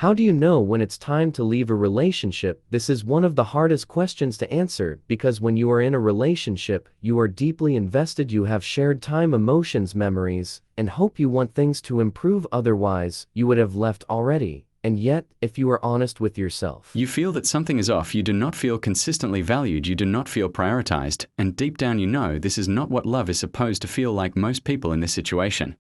How do you know when it's time to leave a relationship? This is one of the hardest questions to answer because when you are in a relationship, you are deeply invested, you have shared time, emotions, memories, and hope. You want things to improve, otherwise, you would have left already. And yet, if you are honest with yourself, you feel that something is off, you do not feel consistently valued, you do not feel prioritized, and deep down you know this is not what love is supposed to feel like. Most people in this situation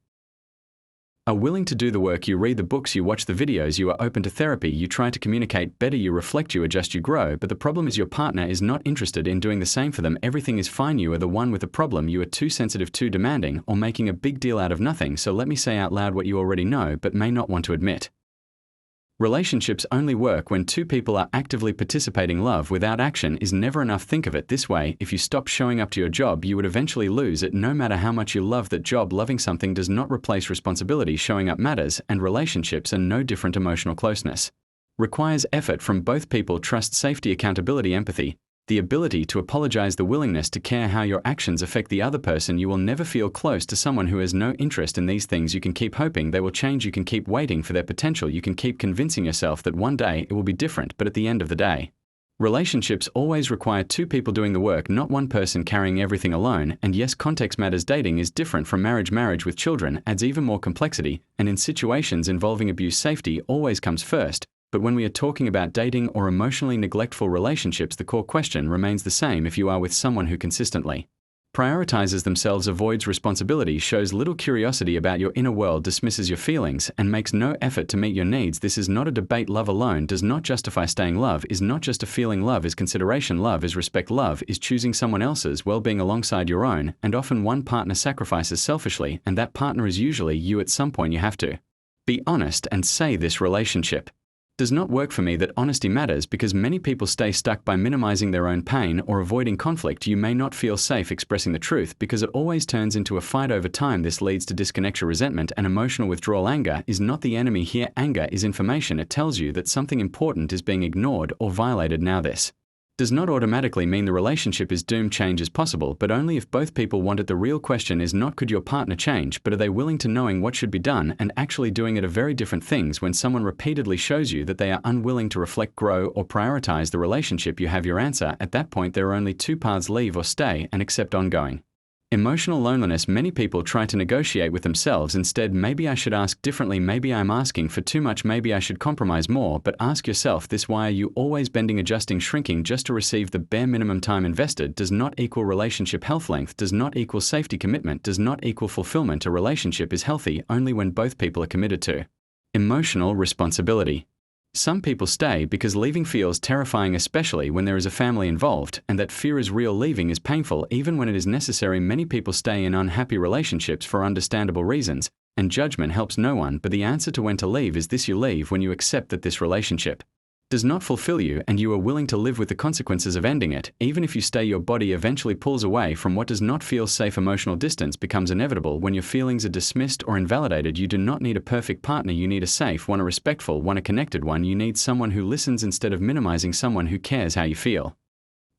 are willing to do the work. You read the books, you watch the videos, you are open to therapy, you try to communicate better, you reflect, you adjust, you grow, but the problem is your partner is not interested in doing the same for them. Everything is fine, you are the one with the problem, you are too sensitive, too demanding, or making a big deal out of nothing. So let me say out loud what you already know but may not want to admit. Relationships only work when two people are actively participating. Love without action is never enough. Think of it this way: if you stop showing up to your job, you would eventually lose it, no matter how much you love that job. Loving something does not replace responsibility. Showing up matters, and relationships are no different. Emotional closeness requires effort from both people: trust, safety, accountability, empathy, the ability to apologize, the willingness to care how your actions affect the other person. You will never feel close to someone who has no interest in these things. You can keep hoping they will change, you can keep waiting for their potential, you can keep convincing yourself that one day it will be different, but at the end of the day, relationships always require two people doing the work, not one person carrying everything alone. And yes, context matters. Dating is different from marriage. Marriage with children adds even more complexity, and in situations involving abuse, safety always comes first. But when we are talking about dating or emotionally neglectful relationships, the core question remains the same. If you are with someone who consistently prioritizes themselves, avoids responsibility, shows little curiosity about your inner world, dismisses your feelings, and makes no effort to meet your needs, this is not a debate. Love alone does not justify staying. Love is not just a feeling. Love is consideration. Love is respect. Love is choosing someone else's well-being alongside your own, and often one partner sacrifices selfishly, and that partner is usually you. At some point you have to be honest and say, this relationship does not work for me. That honesty matters because many people stay stuck by minimizing their own pain or avoiding conflict. You may not feel safe expressing the truth because it always turns into a fight over time. This leads to disconnection, resentment, and emotional withdrawal. Anger is not the enemy here. Anger is information. It tells you that something important is being ignored or violated. Now, this does not automatically mean the relationship is doomed. Change is possible, but only if both people want it. The real question is not could your partner change, but are they willing to knowing what should be done and actually doing it. Are very different things. When someone repeatedly shows you that they are unwilling to reflect, grow, or prioritize the relationship, you have your answer. At that point, there are only two paths: leave or stay and accept ongoing emotional loneliness. Many people try to negotiate with themselves instead. Maybe I should ask differently. Maybe I'm asking for too much. Maybe I should compromise more. But ask yourself this: why are you always bending, adjusting, shrinking just to receive the bare minimum? Time invested does not equal relationship health. Length does not equal safety. Commitment does not equal fulfillment. A relationship is healthy only when both people are committed to emotional responsibility. Some people stay because leaving feels terrifying, especially when there is a family involved, and that fear is real. Leaving is painful even when it is necessary. Many people stay in unhappy relationships for understandable reasons, and judgment helps no one. But the answer to when to leave is this: you leave when you accept that this relationship does not fulfill you and you are willing to live with the consequences of ending it. Even if you stay, your body eventually pulls away from what does not feel safe. Emotional distance becomes inevitable when your feelings are dismissed or invalidated. You do not need a perfect partner. You need a safe one, a respectful one, a connected one. You need someone who listens instead of minimizing, someone who cares how you feel.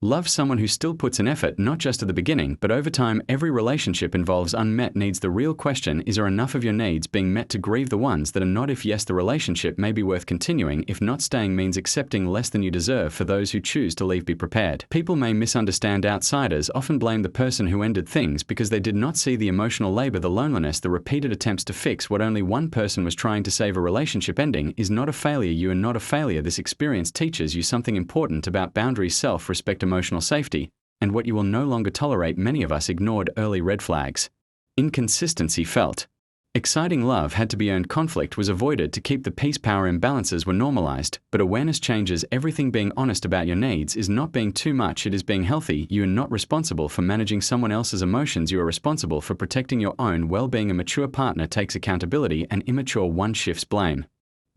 Love someone who still puts an effort, not just at the beginning, but over time. Every relationship involves unmet needs. The real question is, are enough of your needs being met to grieve the ones that are not? If yes, the relationship may be worth continuing. If not, staying means accepting less than you deserve. For those who choose to leave, be prepared. People may misunderstand. Outsiders often blame the person who ended things because they did not see the emotional labor, the loneliness, the repeated attempts to fix what only one person was trying to save. A relationship ending is not a failure. You are not a failure. This experience teaches you something important about boundaries, self-respect, emotional safety, and what you will no longer tolerate. Many of us ignored early red flags. Inconsistency felt exciting. Love had to be earned. Conflict was avoided to keep the peace. Power imbalances were normalized. But awareness changes everything. Being honest about your needs is not being too much, it is being healthy. You are not responsible for managing someone else's emotions. You are responsible for protecting your own well-being. A mature partner takes accountability, an immature one shifts blame.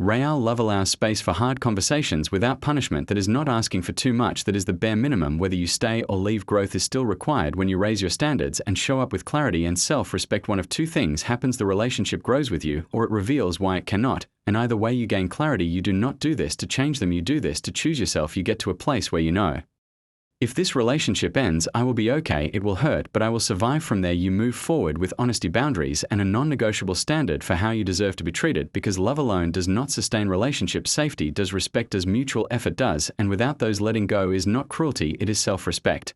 Real love allows space for hard conversations without punishment. That is not asking for too much. That is the bare minimum. Whether you stay or leave, growth is still required when you raise your standards and show up with clarity and self-respect. One of two things happens: the relationship grows with you, or it reveals why it cannot. And either way, you gain clarity. You do not do this to change them. You do this to choose yourself. You get to a place where you know If this relationship ends, I will be okay, it will hurt, but I will survive from there. You move forward with honesty, boundaries, and a non-negotiable standard for how you deserve to be treated, because love alone does not sustain relationships. Safety does, respect does, mutual effort does, and without those, letting go is not cruelty, it is self-respect.